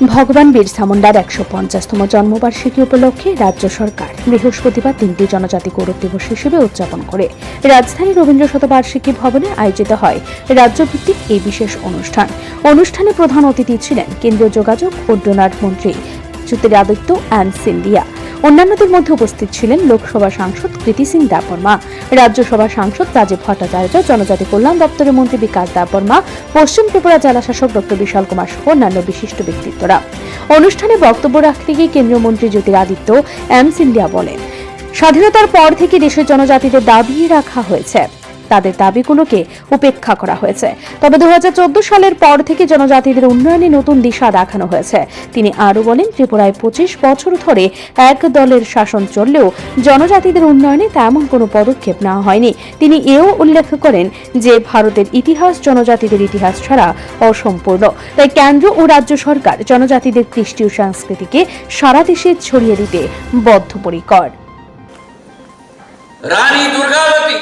ভগবান বিরসা মুন্ডার ১৫০তম জন্মবার্ষিকী উপলক্ষে রাজ্য সরকার বৃহস্পতিবার ৩টি জনজাতি গৌরব দিবস হিসেবে উদযাপন করে রাজধানী রবীন্দ্র শতবার্ষিকী ভবনে আয়োজিত হয় রাজ্যভিত্তিক এই বিশেষ অনুষ্ঠানে প্রধান অতিথি ছিলেন কেন্দ্রীয় যোগাযোগ ও ডোনার মন্ত্রী জ্যোতিরাদিত্য সিন্ধিয়া। অন্যান্যদের মধ্যে উপস্থিত ছিলেন লোকসভা সাংসদ কৃতি সিং দেববর্মা, রাজ্যসভা সাংসদ রাজীব ভট্টাচার্য, জনজাতি কল্যাণ দপ্তরের মন্ত্রী বিকাশ দেববর্মা, পশ্চিম ত্রিপুরা জেলা শাসক ডক্টর বিশাল কুমার সহ অন্যান্য বিশিষ্ট ব্যক্তিত্বরা। অনুষ্ঠানে বক্তব্য রাখতে গিয়ে কেন্দ্রীয় মন্ত্রী জ্যোতিরাদিত্য সিন্ধিয়া বলেন, স্বাধীনতার পর থেকে দেশের জনজাতিদের দাবি রাখা হয়েছে, তাদের দাবিগুলোকে উপেক্ষা করা হয়েছে। তবে 2014 সালের পর থেকে জনজাতিদের উন্নয়নে নতুন দিশা দেখানো হয়েছে। তিনি আরও বলেন, ত্রিপুরায় 25 বছর ধরে এক দলের শাসন চললেও জনজাতিদের উন্নয়নে তেমন কোনো পদক্ষেপ নেওয়া হয়নি। তিনি এও উল্লেখ করেন যে ভারতের ইতিহাস জনজাতিদের ইতিহাস ছাড়া অসম্পূর্ণ, তাই কেন্দ্র ও রাজ্য সরকার জনজাতিদের কৃষ্টি ও সংস্কৃতিকে সারা দেশে ছড়িয়ে দিতে বদ্ধপরিকর। रानी दुर्गावती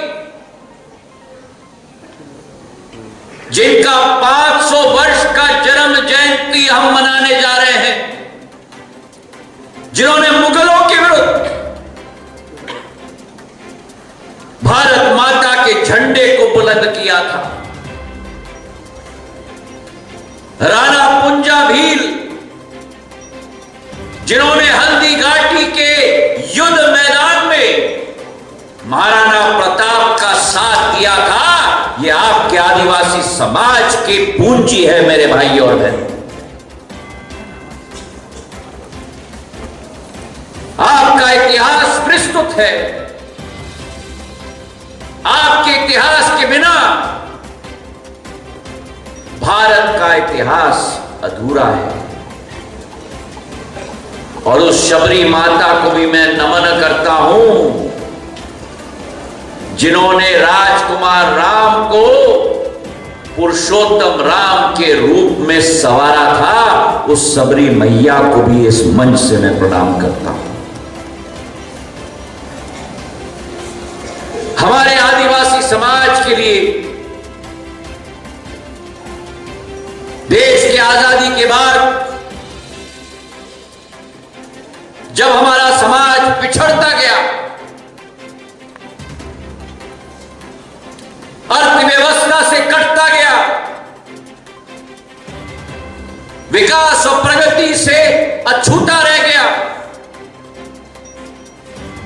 जिनका 500 वर्ष का जन्म जयंती हम मनाने जा रहे हैं, जिन्होंने मुगलों के विरुद्ध भारत माता के झंडे को बुलंद किया था। राणा पुंजा भील, जिन्होंने हल्दी घाटी के युद्ध मैदान में महाराणा प्रताप का साथ दिया था, ये आपके आदिवासी समाज की पूंजी है मेरे भाइयों और बहनों। आपका इतिहास विस्तृत है, आपके इतिहास के बिना भारत का इतिहास अधूरा है। और उस शबरी माता को भी मैं नमन करता हूं, जिन्होंने राजकुमार राम को पुरुषोत्तम राम के रूप में संवारा था। उस सबरी मैया को भी इस मंच से मैं प्रणाम करता हूं। हमारे आदिवासी समाज के लिए देश की आजादी के बाद जब हमारा समाज पिछड़ता गया, अर्थव्यवस्था से कटता गया, विकास और प्रगति से अछूता रह गया,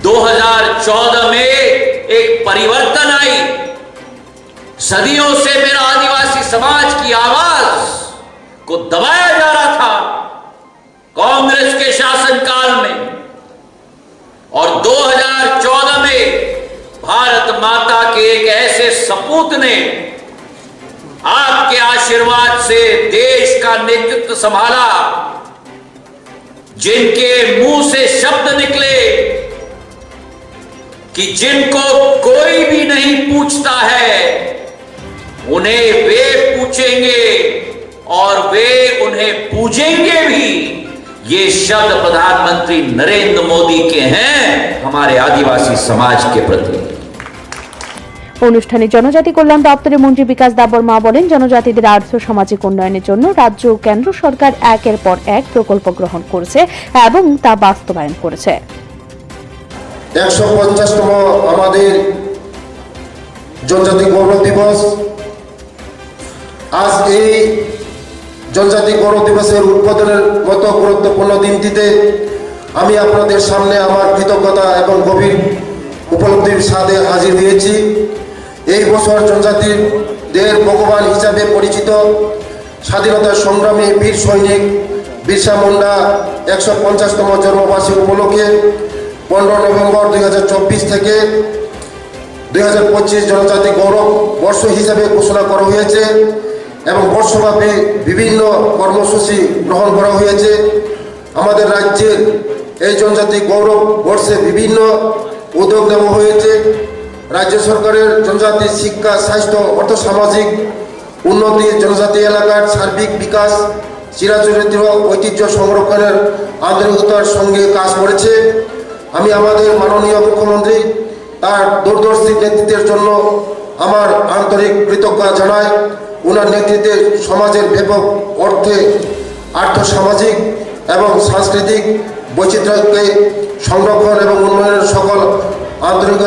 2014 में एक परिवर्तन आई। सदियों से मेरा आदिवासी समाज की आवाज को दबाया जा रहा था कांग्रेस के शासनकाल में, और 2014 में भारत माता के एक ऐसे सपूत ने आपके आशीर्वाद से देश का नेतृत्व संभाला, जिनके मुंह से शब्द निकले कि जिनको कोई भी नहीं पूछता है उन्हें वे पूछेंगे और वे उन्हें पूजेंगे भी। ये शब्द प्रधानमंत्री नरेंद्र मोदी के हैं हमारे आदिवासी समाज के प्रति। অনুষ্ঠানে জনজাতি কল্যাণ দপ্তরের মন্ত্রী বিকাশ দেববর্মা বলেন, জনজাতিদের আর্থ সামাজিক উন্নয়নের জন্য রাজ্য ও কেন্দ্র সরকার একের পর এক প্রকল্প গ্রহণ করেছে এবং তা বাস্তবায়ন করেছে। 150তম আমাদের জনজাতি গৌরব দিবস। আজ এই জনজাতি গৌরব দিবসের উদ্বোধনের মতো গুরুত্বপূর্ণ দিনটিতে আমি আপনাদের সামনে আমার কৃতজ্ঞতা এবং গভীর উপলব্ধির সাথে হাজির হয়েছি। এই বছর জনজাতিদের ভগবান হিসাবে পরিচিত স্বাধীনতা সংগ্রামী বীর সৈনিক বিরসা মুন্ডা 150তম জন্মবার্ষিকী উপলক্ষে 15 নভেম্বর 2024 থেকে 2025 জনজাতি গৌরব বর্ষ হিসাবে ঘোষণা করা হয়েছে এবং বর্ষব্যাপী বিভিন্ন কর্মসূচি গ্রহণ করা হয়েছে। আমাদের রাজ্যের এই জনজাতি গৌরব বর্ষে বিভিন্ন উদ্যোগ নেওয়া হয়েছে। রাজ্য সরকারের জনজাতি শিক্ষা, স্বাস্থ্য, অর্থসামাজিক উন্নতি, জনজাতি এলাকার সার্বিক বিকাশ, চিরাচরিত ঐতিহ্য সংরক্ষণের আন্তরিকতার সঙ্গে কাজ করেছে। আমি আমাদের মাননীয় মুখ্যমন্ত্রী তার দূরদর্শী নেতৃত্বের জন্য আমার আন্তরিক কৃতজ্ঞতা জানাই। ওনার নেতৃত্বে সমাজের ব্যাপক অর্থে আর্থসামাজিক এবং সাংস্কৃতিক বৈচিত্র্যকে সংরক্ষণ এবং উন্নয়নের সকল আন্তরিক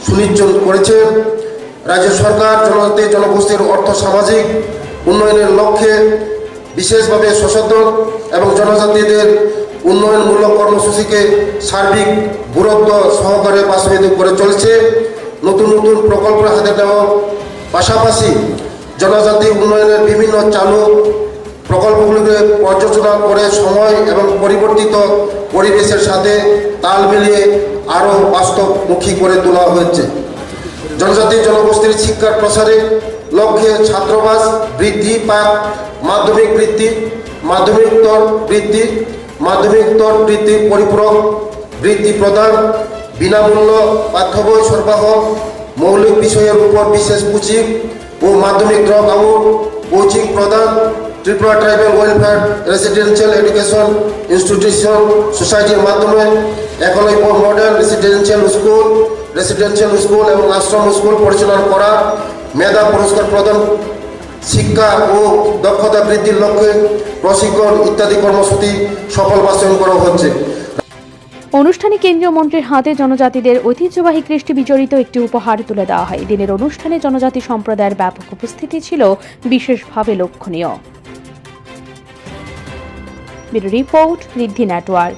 সুনিশ্চিত করেছে। রাজ্য সরকার জনজাতি জনগোষ্ঠীর অর্থ সামাজিক উন্নয়নের লক্ষ্যে বিশেষভাবে সচেতন এবং জনজাতিদের উন্নয়নমূলক কর্মসূচিকে সার্বিক গুরুত্ব সহকারে বাস্তবায়িত করে চলছে। নতুন নতুন প্রকল্প হাতে নেওয়ার পাশাপাশি জনজাতি উন্নয়নের বিভিন্ন চালু প্রকল্পগুলিকে পর্যালোচনা করে সময় এবং পরিবর্তিত পরিবেশের সাথে তাল মিলিয়ে আরও বাস্তবমুখী করে তোলা হয়েছে। জনজাতি জনগোষ্ঠীর শিক্ষার প্রসারের লক্ষ্যে ছাত্রাবাস বৃদ্ধি, পাক মাধ্যমিক বৃদ্ধি, মাধ্যমিকোত্তর বৃদ্ধি, মাধ্যমিকোত্তর বৃদ্ধির পরিপূরক বৃদ্ধি প্রদান, বিনামূল্য পাঠ্য বই সরবরাহ, মৌলিক বিষয়ের উপর বিশেষ কোচিং ও মাধ্যমিক ড্রপ আউট কোচিং প্রদান, Tripura tribal welfare residential education institution সোসাইটির মাধ্যমে একলব্য মডেল রেসিডেন্সিয়াল স্কুল এবং আশ্রম স্কুল পরিচালনা করা, মেধা পুরস্কার প্রদান, শিক্ষা ও দক্ষতা বৃদ্ধির লক্ষ্যে প্রশিক্ষণ ইত্যাদি কর্মসূচি সফল বাস্তবায়ন করা হচ্ছে। অনুষ্ঠানে কেন্দ্রীয় মন্ত্রীর হাতে জনজাতিদের ঐতিহ্যবাহী কৃষ্টি বিজড়িত একটি উপহার তুলে দেওয়া হয়। দিনের অনুষ্ঠানে জনজাতি সম্প্রদায়ের ব্যাপক উপস্থিতি ছিল বিশেষভাবে লক্ষণীয়। ব্যুরো রিপোর্ট, ঋদ্ধি নেটওয়ার্ক।